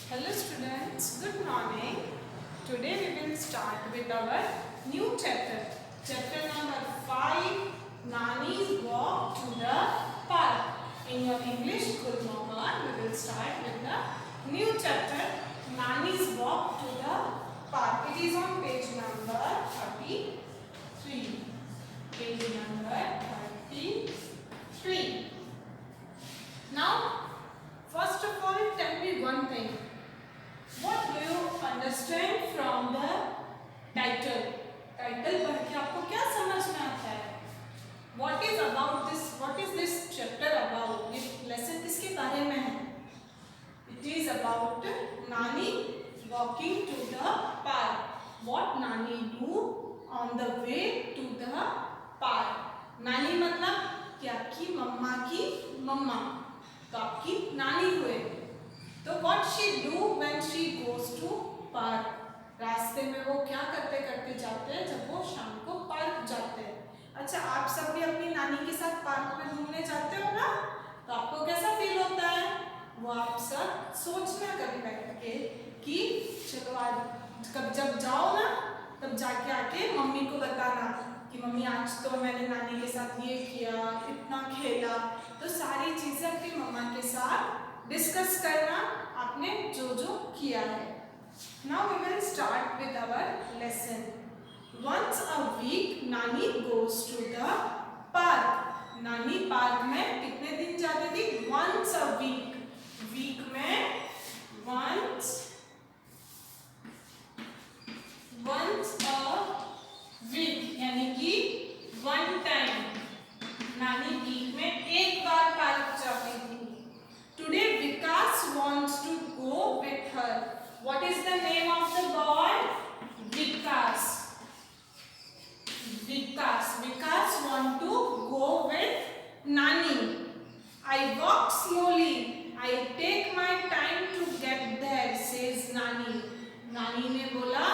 Hello students, good morning. Today we will start with our new chapter. Chapter number 5, Nani's Walk to the Park. In your English grammar, we will start with the new chapter, Nani's Walk to the Park. It is on page number 33. Page number 33. Now, first of all, tell me one thing. What do you understand from the title? Title पढ़ के आपको क्या समझ में आता है? What is about this? What is this chapter about? ये lesson किसके बारे में है? It is about Nani walking to the park. What Nani do on the way to the park? नानी मतलब कि आपकी मम्मा की मम्मा, तो आपकी नानी हुए. तो what she do when she goes to park? रास्ते में वो क्या करते करते जाते हैं जब वो शाम को पार्क जाते हैं. अच्छा, आप सब भी अपनी नानी के साथ पार्क में घूमने जाते हो ना, तो आपको कैसा फील होता है? वो आप सब सोचना कभी बैठ के कि चलो आज कब जब जाओ ना तब जाके आके मम्मी को बताना कि मम्मी आज तो मैंने नानी के साथ ये किया, इतना खेला. तो सारी चीजें अपनी मम्मा के साथ डिस्कस करना आपने जो जो किया है. Now we will start with our lesson. Once a week Nani goes to the park. नानी पार्क में कितने दिन जाती थी? Once a week. वीक में once a week यानी कि one time. नानी वीक में एक बार पार्क जाती थी. Today Vikas wants to go with her. What is the name of the boy? Vikas. Vikas want to go with Nani. I walk slowly. I take my time to get there, says Nani. Nani ने बोला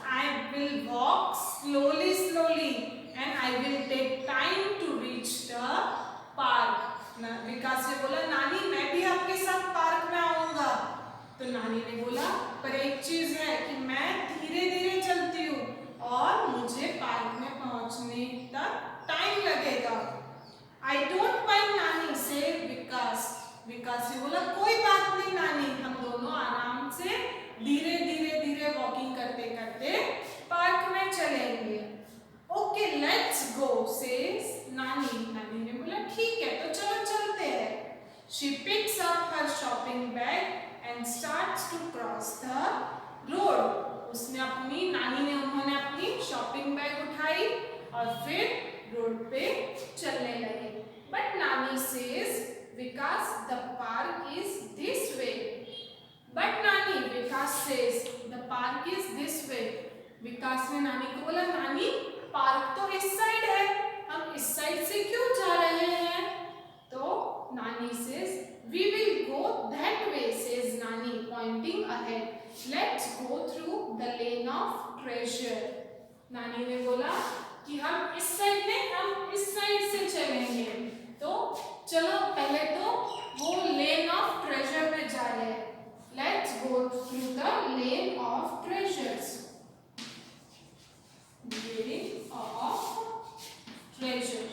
I will walk slowly and I will take time to reach the park. विकास ने बोला नानी मैं भी आपके साथ park में आऊंगा. तो नानी ने बोला पर एक चीज है कि मैं धीरे धीरे चलती हूँ और मुझे पार्क में पहुंचने तक टाइम लगेगा. आई डोंट माइंड नानी से विकास. विकास ने बोला कोई बात नहीं नानी, हम दोनों आराम से धीरे धीरे वॉकिंग करते करते पार्क में चलेंगे. ओके लेट्स गो सेज नानी. नानी ने बोला ठीक है तो चलो चलते हैं. She picks up her shopping bag and starts to cross the road. उन्होंने अपनी शॉपिंग बैग उठाई और फिर रोड पे चलने लगे. But नानी says Vikas the park is this way. But नानी विकास says the park is this way. विकास ने नानी को बोला नानी पार्क तो इस साइड है, हम इस साइड से क्यों जा रहे हैं? तो नानी says we will go that way, says नानी pointing ahead. Let's go through the lane of treasure. नानी ने बोला कि हम इस साइड में हम इस साइड से चलेंगे. तो चलो पहले तो वो लेन ऑफ ट्रेजर में जा रहे हैं. Let's go through the lane of treasures. Lane of treasure.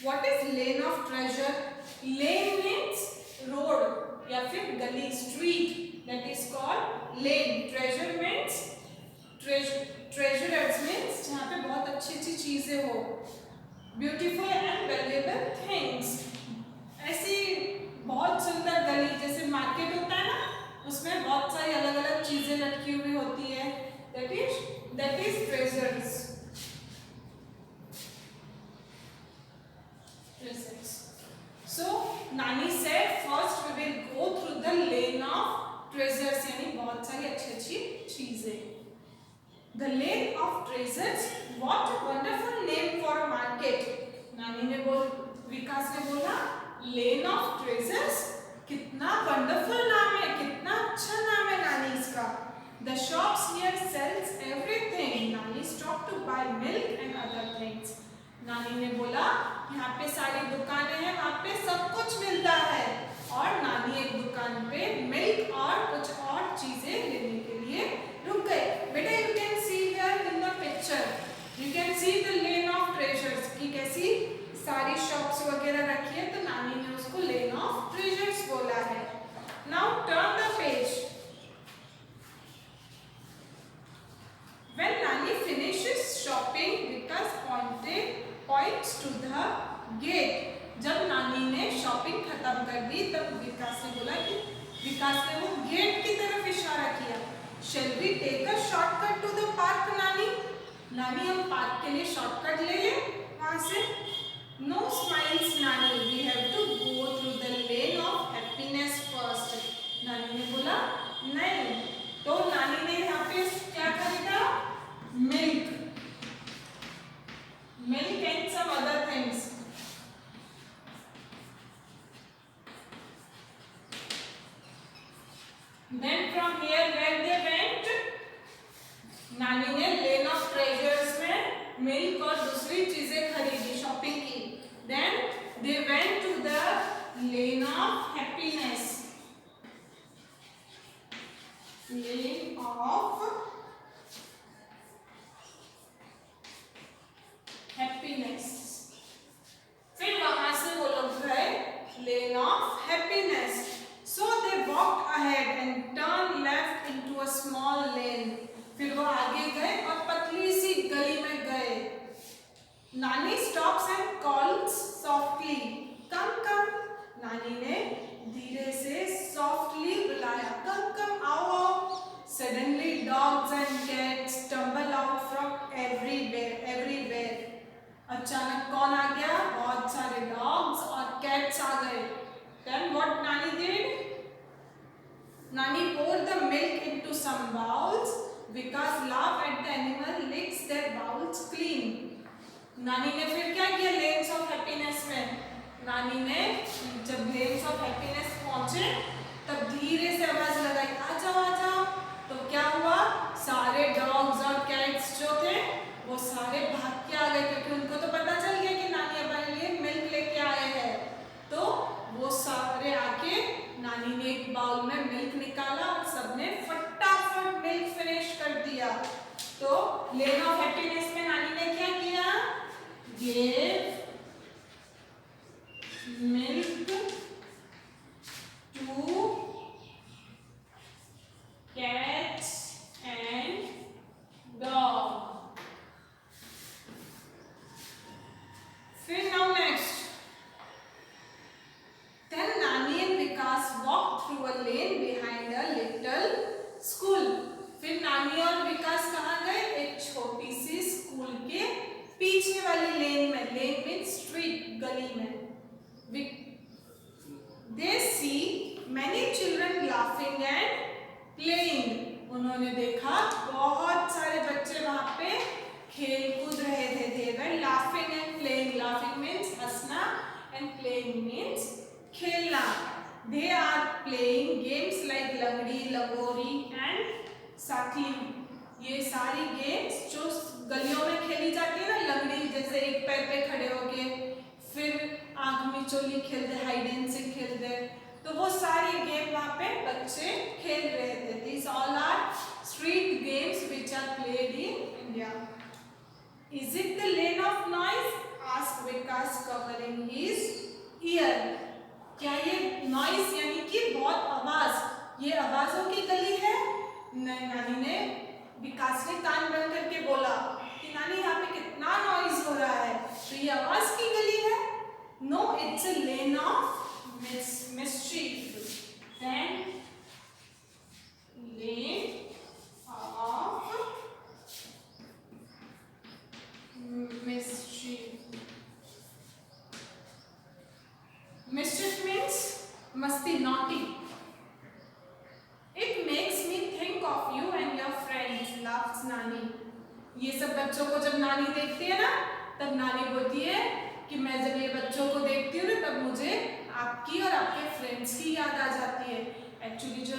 What is lane of treasure? Lane means road या फिर गली, street. That is called lane. Treasure means treasures means जहाँ पे बहुत अच्छी चीजें हो. Beautiful and valuable things. ऐसी बहुत सुंदर गली जैसे मार्केट होता है ना, उसमें बहुत सारी अलग अलग चीजें लटकी हुई होती है. That is treasures. So Nani said first we will go through the lane of treasures यानी बहुत सारी अच्छी चीजें. The lane of treasures. What a wonderful name for a market. नानी ने विकास ने बोला lane of treasures कितना wonderful नाम है, कितना अच्छा नाम है नानी इसका. The shops here sells everything. Nani stopped to buy milk and other things. नानी ने बोला यहाँ पे सारी दुकानें हैं, वहाँ पे सब कुछ मिलता है। और नानी एक दुकान पे मिल्क और कुछ और चीजें लेने के लिए रुक गए। बेटा you can see here in the picture, you can see the lane of treasures की कैसी सारी शॉप्स वगैरह रखी है, तो नानी ने उसको लेन ऑफ ट्रेजर्स बोला है। Now turn the page. When Nani finishes shopping, Vikas points to the gate. जब नानी ने शॉपिंग खत्म कर दी तब विकास ने बोला कि विकास ने वो गेट की तरफ इशारा किया। Shall we take a shortcut to the park, नानी? नानी हम पार्क के लिए शॉर्टकट ले लें वहाँ से? No smiles, नानी. We have to go through the lane of happiness first. नानी ने बोला नहीं। तो नानी ने यहाँ पे क्या खरीदा? Milk and some other things. Then from here where they went, नानी ने लेन ऑफ ट्रेजर्स में मिल्क और दूसरी चीजें खरीदी शॉपिंग की। Then they went to the lane of happiness. Lane of happiness. फिर वहां से वो लोग गए lane of happiness. So they walked ahead and turned left into a small lane. फिर वो आगे गए और पतली सी गली में गए। नानी stops and calls softly, come come. नानी ने धीरे से softly बुलाया, come come, आओ आओ। Suddenly dogs and cats tumble out from everywhere. अचानक कौन आ गया? बहुत सारे डॉग्स और कैट्स आ गए। Then what Nani did? Nani poured the milk into some bowls. Vikas laughed at the animal licks their bowls clean. नानी ने फिर क्या किया लेन्स ऑफ हैप्पीनेस में? नानी ने जब लेन्स ऑफ हैप्पीनेस पहुंचे तब धीरे से आवाज लगाई, आ जाओ आ जाओ। तो क्या हुआ? सारे डॉग्स और कैट्स जो थे वो सारे भाग के आ गए, क्योंकि उनको तो पता चल गया कि नानी अपने लिए मिल्क लेके आए हैं। तो वो सारे आके नानी ने एक बाउल में मिल्क निकाला और सबने फटाफट मिल्क फिनिश कर दिया। तो लेन ऑफ हैप्पीनेस में नानी ने क्या किया? Gave milk to cats and dog. फिर now next. Then Nani and Vikas walked through a lane behind a little school. फिर नानी और विकास कहाँ गए? एक छोटी सी स्कूल के पीछे वाली लेन में। लेन मीन्स स्ट्रीट, गली में। They see many children laughing and playing. उन्होंने देखा बहुत सारे बच्चे वहाँ पे खेल कूद रहे थे। They were laughing and playing. Laughing means हंसना and playing means खेलना। They are playing games like लंगड़ी, लगोरी and साखली। ये सारी गेम्स जो गलियों में खेली जाती है ना, लंगड़ी जैसे एक पैर पे खड़े होके, फिर आंख मिचोली खेलते, हाइड एंड सीक खेलते, तो वो सारी गेम वहाँ पे बच्चे खेल रहे थे। These all are street games which are played in India. Is it the lane of noise? Asked Vikas covering his ear. क्या ये noise यानी कि बहुत आवाज, ये आवाजों की गली है? नानी ने विकास ने कान बंद करके बोला कि नानी यहाँ पे कितना नॉइज हो रहा है, तो ये आवाज की गली है? No, it's a lane of mischief. Then lane of mischief. Mischief means masti, naughty. It makes me think of you and your friends, laughs Nani. ये सब बच्चों को जब नानी देखती है ना, तब नानी बोलती है कि मैं जब ये बच्चों को देखती हूँ ना, तब मुझे आपकी और आपके फ्रेंड्स की याद आ जाती है। एक्चुअली जो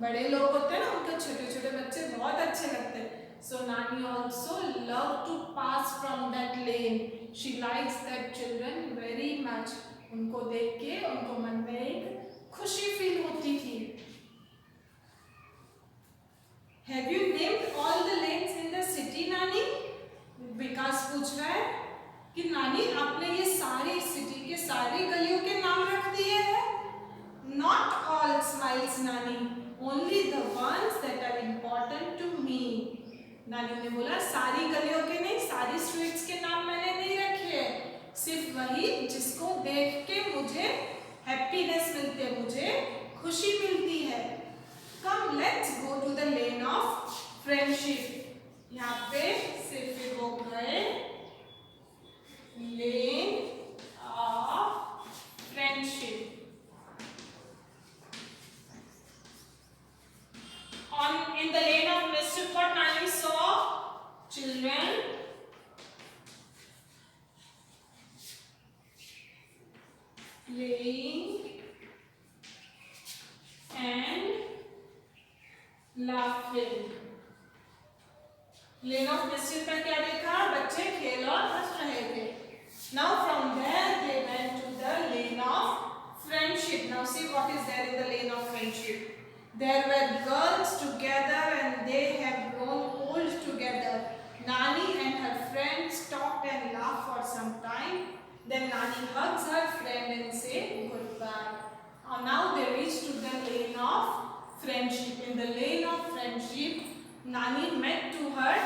बड़े लोग होते हैं ना, उनके छोटे छोटे बच्चे बहुत अच्छे लगते हैं। So Nani also loved to pass from that lane. She likes that children very much. उनको देख के उनको मन में एक खुशी फील होती थी। Have you named all the lanes in the city, नानी? विकास पूछ रहा है कि नानी आपने ये सारी सिटी के सारी गलियों के नाम रख दिए हैं? Not all, smiles नानी, only the ones that are important to me। नानी ने बोला सारी गलियों के नहीं, सारी स्ट्रीट्स के नाम मैंने नहीं रखे, सिर्फ वही जिसको देख के मुझे हैप्पीनेस मिलती है, मुझे खुशी मिलती है। Come, let's go to the lane of friendship। यहाँ पे सिर्फ वो गए lane of friendship। In the lane of mischief, what Nani saw? Children playing and laughing। Lane of mischief में क्या देखा? बच्चे खेल और हंस रहे थे। Now from there they went to the lane of friendship। Now see what is there in the lane of friendship। There were girls together and they have grown old together। Nani and her friends talked and laughed for some time। Then Nani hugs her friend and say goodbye। Now they reached to the lane of friendship। In the lane of friendship, Nani met to her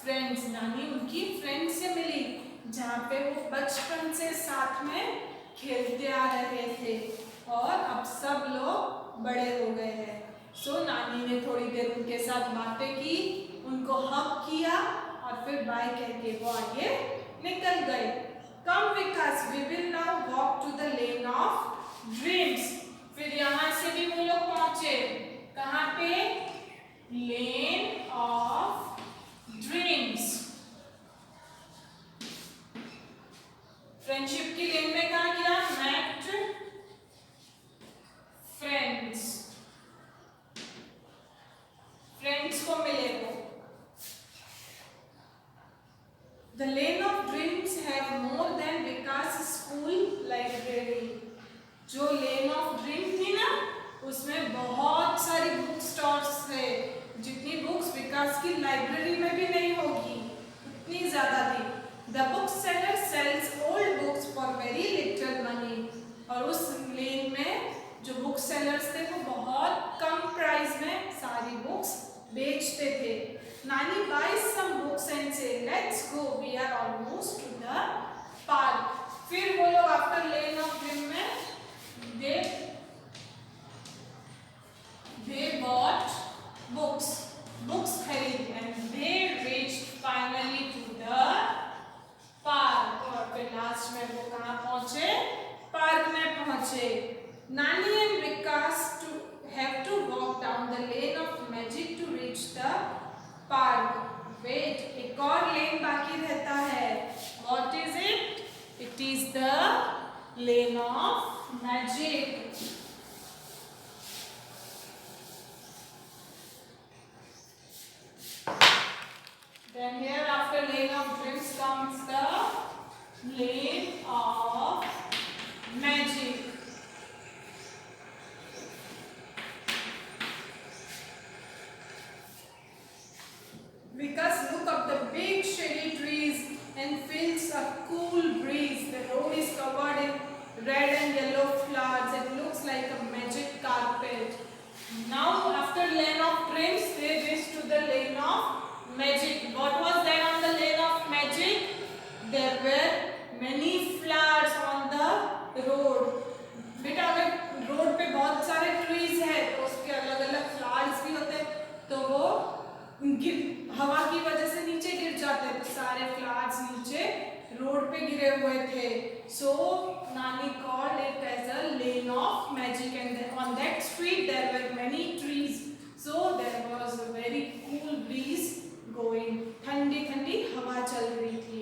friends। नानी उनकी friend से मिली जहाँ पे वो बचपन से साथ में खेलते आ रहे थे और अब सब लोग बड़े हो गए हैं। सो नानी ने थोड़ी देर उनके साथ बातें की, उनको हग किया और फिर बाय कह के वो आगे निकल गए। Come Vikas, we will now walk to the lane of dreams. फिर यहाँ से भी वो लोग पहुंचे कहाँ पे? Lane of dreams. फ्रेंडशिप की लेन में कहा किया? Met friends. फ्रेंड्स को मिले वो। The lane of dreams have more than Vikas school library. जो लेन ऑफ ड्रीम थी ना, उसमें बहुत सारी बुक स्टॉल्स थे, जितनी बुक्स विकास की लाइब्रेरी में भी नहीं होगी, उतनी ज्यादा थी। The book seller sales old books for very little money. और उस लेन में जो बुक सेलर्स थे वो बहुत कम प्राइस में सारी बुक्स बेचते थे। नानी buys some books and say let's go, we are almost to the park. फिर वो लोग आफ्टर लेन ऑफ ड्रीम में they bought books खरीद and they reached finally to the park। और फिर लास्ट में वो कहाँ पहुंचे? पार्क में पहुंचे। नानी and Vikas have to walk down the lane of magic to reach the park। Wait, एक और लेन बाकी रहता है। What is it? It is the lane of magic। Then here after lane of dreams comes the lane of magic। Vikas look up the big shady trees and feels a cool breeze। The road is covered in red and yellow flowers। It looks like a magic carpet। Now after lane of dreams they reach to the lane of magic। What was there on the lane of magic? There were many flowers on the road। बेटा अगर road पे बहुत सारे trees है तो उसके अलग अलग फ्लावर्स भी होते हैं, तो वो हवा की वजह से नीचे गिर जाते हैं, तो सारे फ्लावर्स नीचे रोड पे गिरे हुए थे। So Nani called it as a lane of magic and on that street there were many trees। So there was a very cool breeze going। ठंडी ठंडी हवा चल रही थी।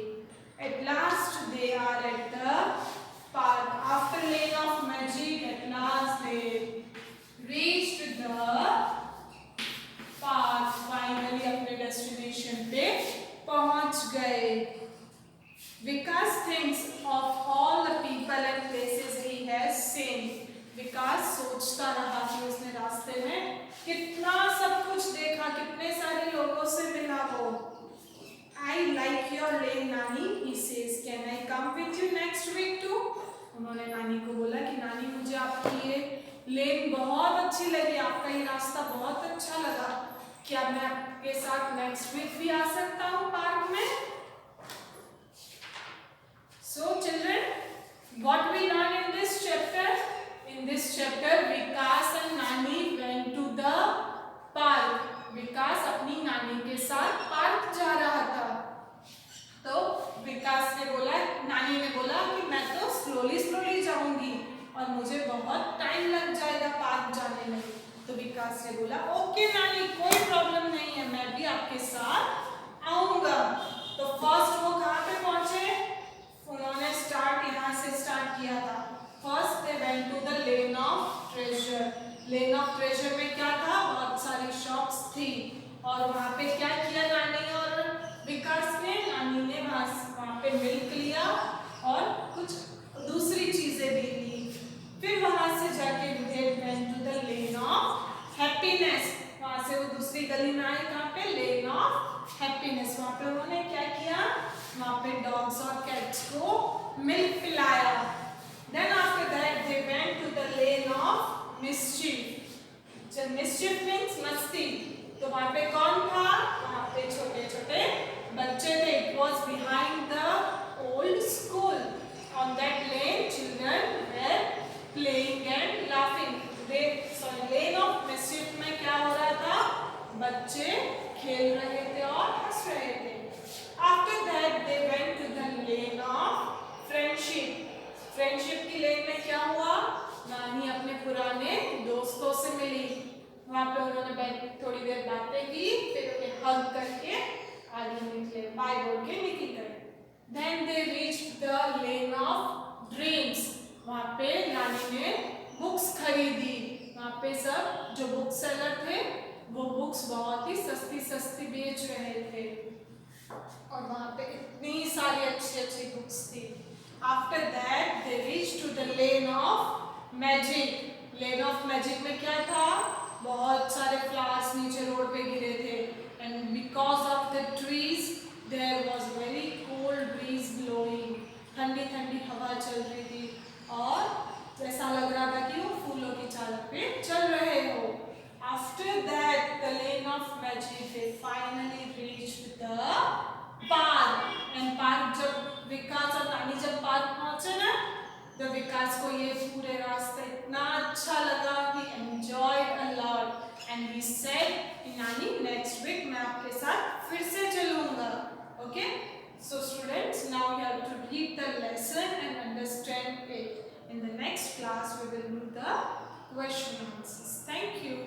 At last they are at the park। After lane of magic, at last they reached the park। Finally अपने destination पे पहुंच गए। विकास उन्होंने नानी को बोला कि नानी मुझे आपकी ये लेन बहुत अच्छी लगी, आपका ये रास्ता बहुत अच्छा लगा, क्या मैं आपके साथ नेक्स्ट वीक भी आ सकता हूँ पार्क में? So children, what we learn in this chapter? In this chapter, Vikas and Nani went to the park. विकास अपनी नानी के साथ पार्क जा रहा था। तो विकास ने बोला, नानी ने बोला कि मैं तो स्लोली जाऊंगी और मुझे बहुत टाइम लग जाएगा पार्क जाने में। तो विकास ने बोला ओके नानी, कोई प्रॉब्लम नहीं है, मैं भी आपके साथ आऊंगा। तो फर्स्ट वो कहाँ पे पहुंचे? उन्होंने यहाँ से स्टार्ट किया था। First they went to the lane of treasure. Lane of treasure में क्या था? बहुत सारी शॉप्स थी और वहाँ पे क्या किया नानी और विकास ने? नानी ने वहाँ पे मिल्क लिया और कुछ दूसरी चीजें भी ली। फिर वहाँ से जाके they went to the lane of happiness. वहाँ से वो दूसरी गली में आए, कहाँ पे? Lane of happiness. वहाँ पे उन्होंने क्या किया? वहाँ पे डॉग्स और कैट्स को मिल्क पिलाया। Then after that they went to the lane of mischief. जब mischief means मस्ती, तो वहाँ पे कौन था? वहाँ पे छोटे छोटे बच्चे थे। It was behind the old school. On that lane children were playing and laughing. Lane of mischief में क्या हो रहा था? बच्चे खेल रहे थे और हंस रहे थे। After that they went to the lane of friendship. Friendship की लेन में क्या हुआ? नानी अपने पुराने दोस्तों से मिली। वहाँ पे उन्होंने थोड़ी देर बातें की, फिर उन्हें हग करके आगे निकले, बाय बोल के निकल गए। Then they reached the lane of dreams. वहाँ पे नानी ने बुक्स खरीदी। वहाँ पे सब जो बुक सेलर थे वो बुक्स बहुत ही सस्ती बेच रहे थे और वहाँ पे इतनी सारी अच्छी बुक्स थी। After that they reached to the lane of magic. Lane of magic में क्या था? बहुत सारे flowers नीचे रोड पे गिरे थे and because of the trees there was very cold breeze blowing. ठंडी हवा चल रही थी और ऐसा लग रहा था कि वो फूलों की चाल पे चल रहे हो। After that the lane of magic they finally reached the park. And park जब विकास और नानी जब पार्क पहुंचे ना, तो विकास को ये पूरे रास्ते इतना अच्छा लगा, he enjoyed a lot and he said नानी next week मैं आपके साथ फिर से चलूंगा। Okay, so students now you have to read the lesson and understand it. In the next class we will do the question answers. Thank you.